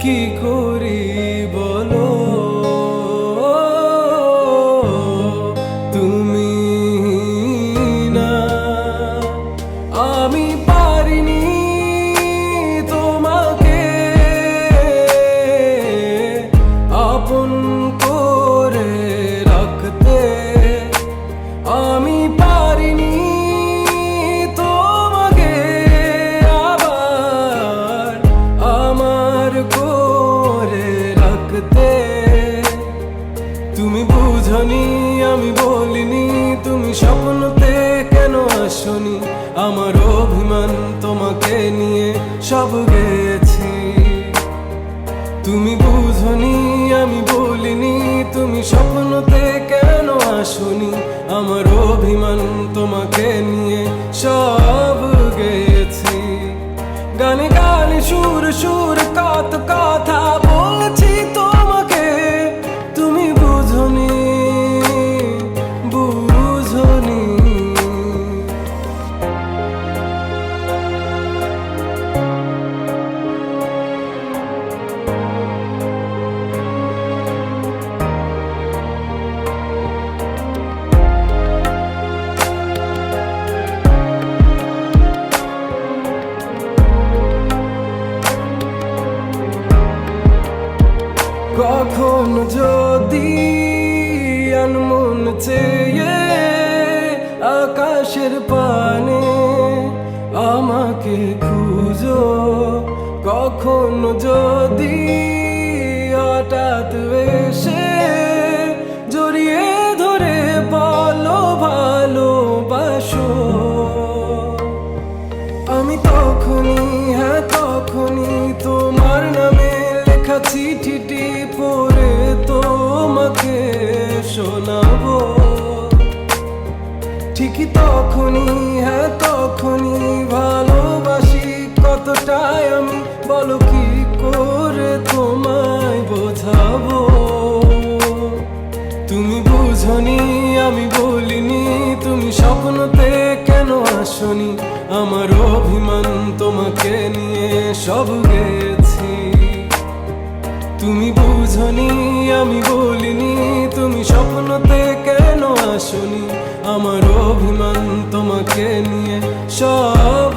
কি করি বলো, তুমি না। আমি পারিনি তোমাকে আপন করে রাখতে, আমি পারিনি তোমাকে আবার আমার করে রাখতে। তুমি বুঝনি আমি বলিনি, তুমি স্বপ্নতে কেন আসনি, আমার অভিমান তোমাকে নিয়ে সব গেছি। তুমি বুঝনি আমি বলিনি, তুমি স্বপ্নতে কেন আসনি, আমার অভিমান তোমাকে নিয়ে সব গেছি। গানে গানে সুর সুর কত কথা বলছি তোমাকে, তুমি বুঝনি বুঝনি। কখন যদি আনমন চেয়ে আকাশের পানে আমাকে খুঁজো, কখন যদি হঠাৎ এসে জড়িয়ে ধরে বলো ভালোবাসো, আমি তখনই হ্যাঁ তখনই তোমার নামে লেখা চিঠিটি পড়ে তোমাকে শোনাবো। ঠিকই তখনই হ্যাঁ তখনই ভালোবাসি কতটাই আমি, বলো কি করে তোমায় বোঝাবো। তুমি বুঝনি আমি বলিনি, তুমি স্বপ্নতে কেন আসনি, আমার অভিমান তোমাকে নিয়ে সব গেছি। তুমি বুঝনি আমি বলিনি, তুমি স্বপ্নতে কেন আসনি, আমার অভিমান তোমাকে নিয়ে সব